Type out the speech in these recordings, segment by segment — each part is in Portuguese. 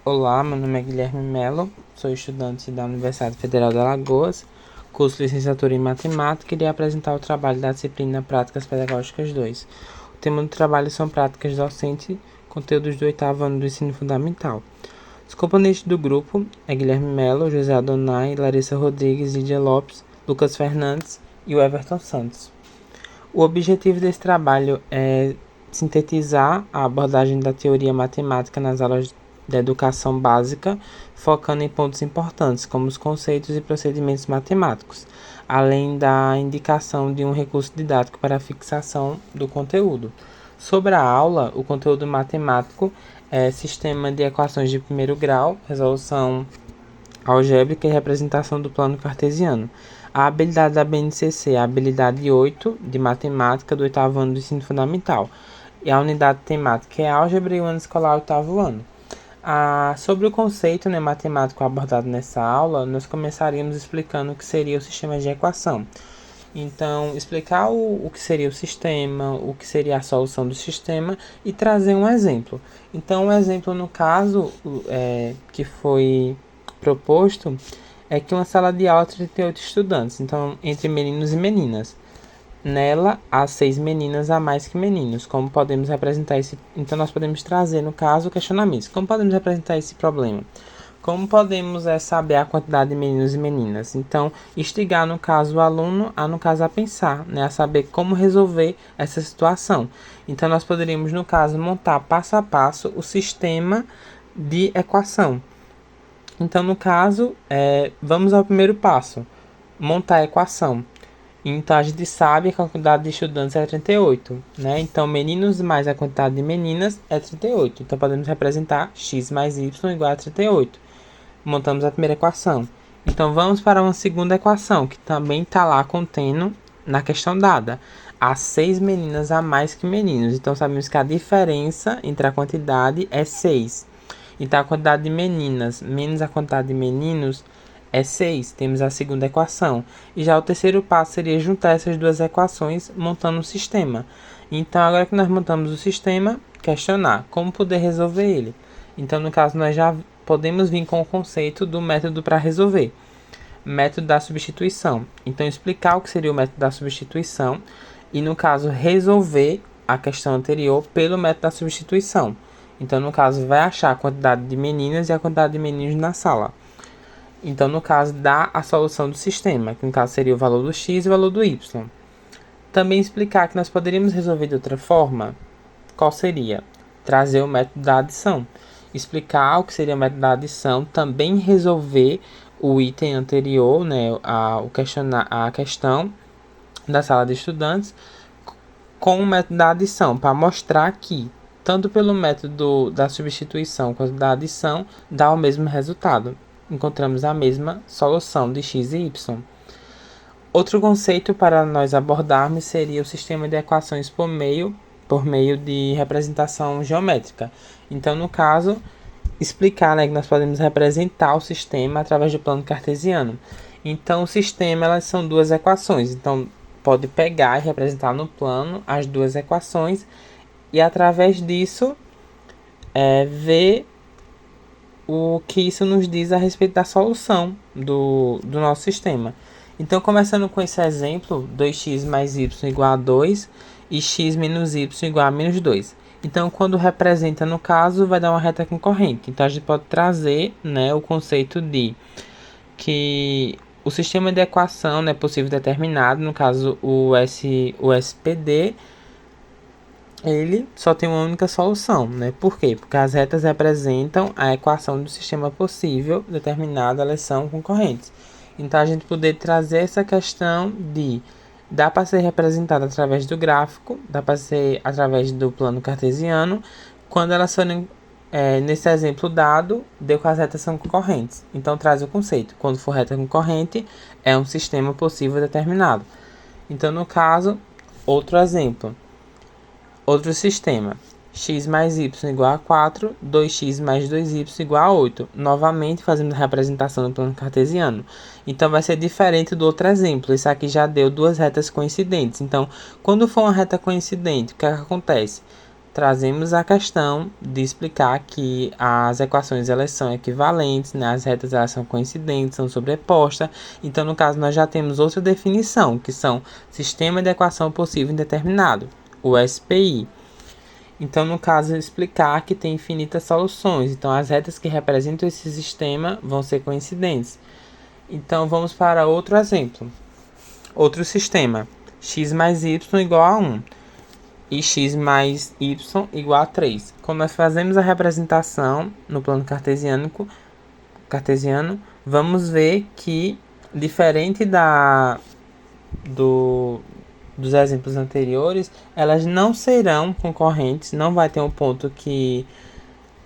Olá, meu nome é Guilherme Melo, sou estudante da Universidade Federal de Alagoas, curso de Licenciatura em Matemática e irei apresentar o trabalho da disciplina Práticas Pedagógicas 2. O tema do trabalho são práticas docentes, conteúdos do 8º ano do ensino fundamental. Os componentes do grupo é Guilherme Melo, José Adonai, Larissa Rodrigues, Lídia Lopes, Lucas Fernandes e o Everton Santos. O objetivo desse trabalho é sintetizar a abordagem da teoria matemática nas aulas da educação básica, focando em pontos importantes, como os conceitos e procedimentos matemáticos, além da indicação de um recurso didático para a fixação do conteúdo. Sobre a aula, o conteúdo matemático é sistema de equações de primeiro grau, resolução algébrica e representação do plano cartesiano. A habilidade da BNCC é a habilidade 8 de matemática do 8º ano do ensino fundamental. E a unidade temática é álgebra e o ano escolar 8º ano. Sobre o conceito matemático abordado nessa aula, nós começaríamos explicando o que seria o sistema de equação. Então, explicar o que seria o sistema, o que seria a solução do sistema e trazer um exemplo. Então, o exemplo, no caso, que foi proposto, é que uma sala de aula tem 38 estudantes, então, entre meninos e meninas. Nela, há 6 meninas a mais que meninos. Como podemos representar esse... Então, nós podemos trazer, no caso, questionamentos. Como podemos representar esse problema? Como podemos saber a quantidade de meninos e meninas? Então, instigar, no caso, o aluno a pensar, a saber como resolver essa situação. Então, nós poderíamos, no caso, montar passo a passo o sistema de equação. Então, no caso, vamos ao primeiro passo, montar a equação. Então, a gente sabe que a quantidade de estudantes é 38, né? Então, meninos mais a quantidade de meninas é 38. Então, podemos representar x mais y igual a 38. Montamos a primeira equação. Então, vamos para uma segunda equação, que também está lá contendo na questão dada. Há 6 meninas a mais que meninos. Então, sabemos que a diferença entre a quantidade é 6. Então, a quantidade de meninas menos a quantidade de meninos é 6, temos a segunda equação. E já o terceiro passo seria juntar essas duas equações, montando um sistema. Então, agora que nós montamos o sistema, questionar como poder resolver ele. Então, no caso, nós já podemos vir com o conceito do método para resolver. Método da substituição. Então, explicar o que seria o método da substituição e, no caso, resolver a questão anterior pelo método da substituição. Então, no caso, vai achar a quantidade de meninas e a quantidade de meninos na sala. Então, no caso, dá a solução do sistema, que no caso seria o valor do x e o valor do y. Também explicar que nós poderíamos resolver de outra forma. Qual seria? Trazer o método da adição. Explicar o que seria o método da adição, também resolver o item anterior, a questão da sala de estudantes, com o método da adição, para mostrar que, tanto pelo método da substituição quanto da adição, dá o mesmo resultado. Encontramos a mesma solução de x e y. Outro conceito para nós abordarmos seria o sistema de equações por meio de representação geométrica. Então, no caso, explicar que nós podemos representar o sistema através do plano cartesiano. Então, o sistema elas são duas equações. Então, pode pegar e representar no plano as duas equações e, através disso, ver o que isso nos diz a respeito da solução do nosso sistema. Então, começando com esse exemplo, 2x mais y igual a 2 e x menos y igual a menos 2. Então, quando representa, no caso, vai dar uma reta concorrente. Então, a gente pode trazer o conceito de que o sistema de equação é possível determinado, no caso, o SPD, ele só tem uma única solução, Por quê? Porque as retas representam a equação do sistema possível determinado, elas são concorrentes. Então, a gente poder trazer essa questão de dá para ser representada através do gráfico, dá para ser através do plano cartesiano, quando elas forem, nesse exemplo dado, deu que as retas são concorrentes. Então, traz o conceito. Quando for reta concorrente, é um sistema possível determinado. Então, no caso, outro exemplo. Outro sistema, x mais y igual a 4, 2x mais 2y igual a 8. Novamente, fazendo a representação no plano cartesiano. Então, vai ser diferente do outro exemplo. Isso aqui já deu duas retas coincidentes. Então, quando for uma reta coincidente, o que acontece? trazemos a questão de explicar que as equações elas são equivalentes, né? As retas elas são coincidentes, são sobrepostas. Então, no caso, nós já temos outra definição, que são sistema de equação possível indeterminado, o SPI. Então, no caso, explicar que tem infinitas soluções. Então, as retas que representam esse sistema vão ser coincidentes. Então, vamos para outro exemplo. Outro sistema, x mais y igual a 1 e x mais y igual a 3. Quando nós fazemos a representação no plano cartesiano, vamos ver que, diferente dos exemplos anteriores, elas não serão concorrentes, não vai ter um ponto que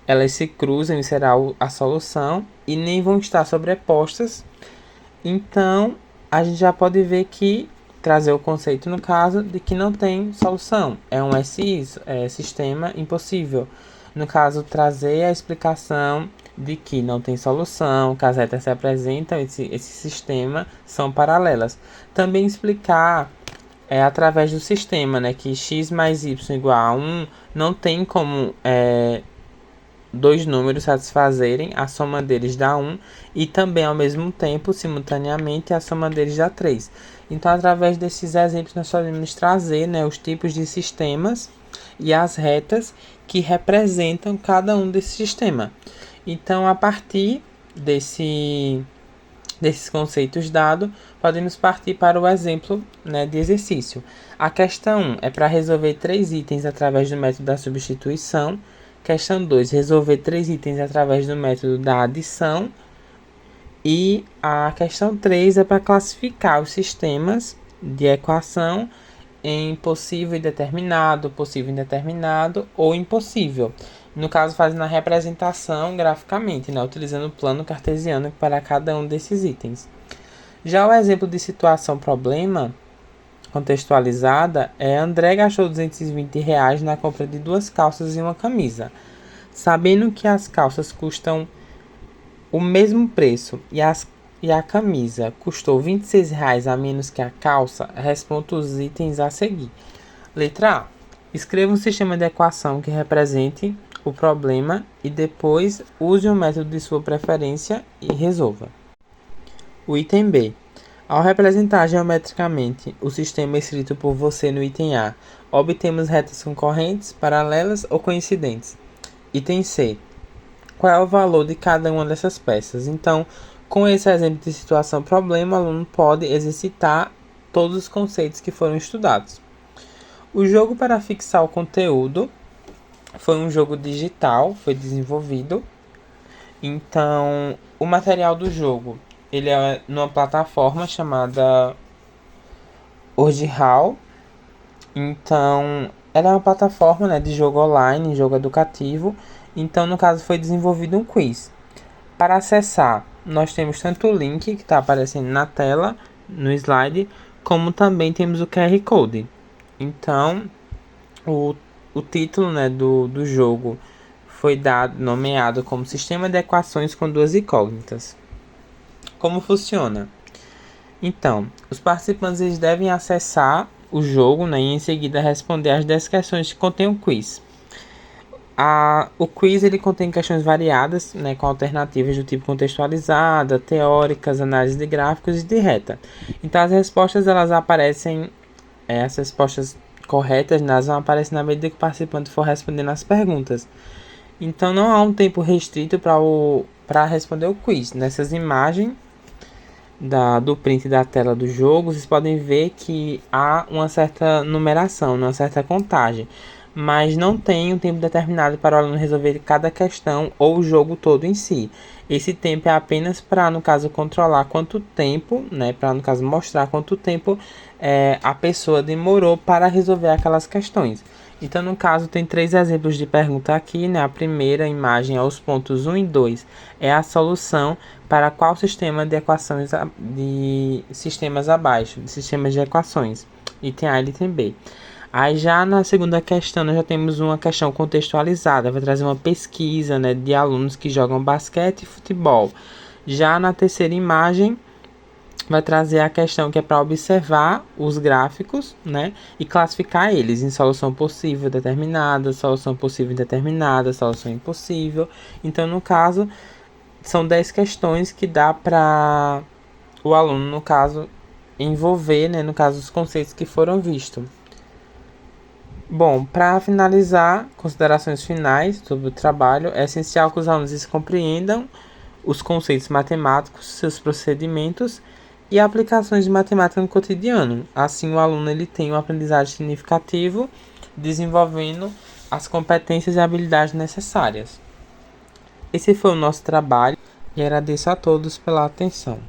elas se cruzem e será a solução, e nem vão estar sobrepostas. Então, a gente já pode ver que trazer o conceito, no caso, de que não tem solução. É um SI, sistema impossível. No caso, trazer a explicação de que não tem solução, que as retas se apresentam, esse sistema são paralelas. Também explicar, através do sistema, né, que x mais y igual a 1, não tem como dois números satisfazerem, a soma deles dá 1, e também ao mesmo tempo, simultaneamente, a soma deles dá 3. Então, através desses exemplos, nós podemos trazer, né, os tipos de sistemas e as retas que representam cada um desses sistemas. Então, a partir desses conceitos dados, podemos partir para o exemplo, né, de exercício. A questão 1 é para resolver 3 itens através do método da substituição. Questão 2, resolver 3 itens através do método da adição. E a questão 3 é para classificar os sistemas de equação em possível e determinado, possível indeterminado ou impossível. No caso, fazendo a representação graficamente, né, utilizando o plano cartesiano para cada um desses itens. Já o exemplo de situação-problema contextualizada é: André gastou R$ 220 na compra de 2 calças e uma camisa. Sabendo que as calças custam o mesmo preço e a camisa custou R$ 26 a menos que a calça, responda os itens a seguir. Letra A. Escreva um sistema de equação que represente o problema e depois use o método de sua preferência e resolva. O item B. Ao representar geometricamente o sistema escrito por você no item A, obtemos retas concorrentes, paralelas ou coincidentes. Item C. Qual é o valor de cada uma dessas peças? Então, com esse exemplo de situação-problema, o aluno pode exercitar todos os conceitos que foram estudados. O jogo para fixar o conteúdo foi um jogo digital, foi desenvolvido. Então, o material do jogo, ele é numa plataforma chamada Ordihau. Então, ela é uma plataforma, né, de jogo online, jogo educativo. Então, no caso, foi desenvolvido um quiz. Para acessar, nós temos tanto o link que está aparecendo na tela, no slide, como também temos o QR Code. Então, o título, né, do jogo foi nomeado como Sistema de Equações com Duas Incógnitas. Como funciona? Então, os participantes eles devem acessar o jogo, né, e em seguida responder as 10 questões que contém o quiz. O quiz ele contém questões variadas, né, com alternativas do tipo contextualizada, teóricas, análise de gráficos e de reta. Então as respostas elas aparecem, as respostas corretas, né, elas vão aparecer na medida que o participante for respondendo as perguntas. Então não há um tempo restrito para responder o quiz. Nessas imagens do print da tela do jogo, vocês podem ver que há uma certa numeração, uma certa contagem, mas não tem um tempo determinado para o aluno resolver cada questão ou o jogo todo em si. Esse tempo é apenas para, no caso, controlar quanto tempo, né, para, no caso, mostrar quanto tempo a pessoa demorou para resolver aquelas questões. Então, no caso, tem 3 exemplos de pergunta aqui, né? A primeira imagem é os pontos 1 e 2. É a solução para qual sistema de equações de sistemas abaixo, de sistemas de equações. Item A e item B. Aí já na segunda questão, nós já temos uma questão contextualizada. Vai trazer uma pesquisa, né, de alunos que jogam basquete e futebol. Já na terceira imagem, vai trazer a questão que é para observar os gráficos, né, e classificar eles em solução possível determinada, solução possível indeterminada, solução impossível. Então, no caso, são 10 questões que dá para o aluno, no caso, envolver, né, no caso, os conceitos que foram vistos. Bom, para finalizar, considerações finais sobre o trabalho, é essencial que os alunos compreendam os conceitos matemáticos, seus procedimentos e aplicações de matemática no cotidiano. Assim, o aluno ele tem um aprendizagem significativo, desenvolvendo as competências e habilidades necessárias. Esse foi o nosso trabalho e agradeço a todos pela atenção.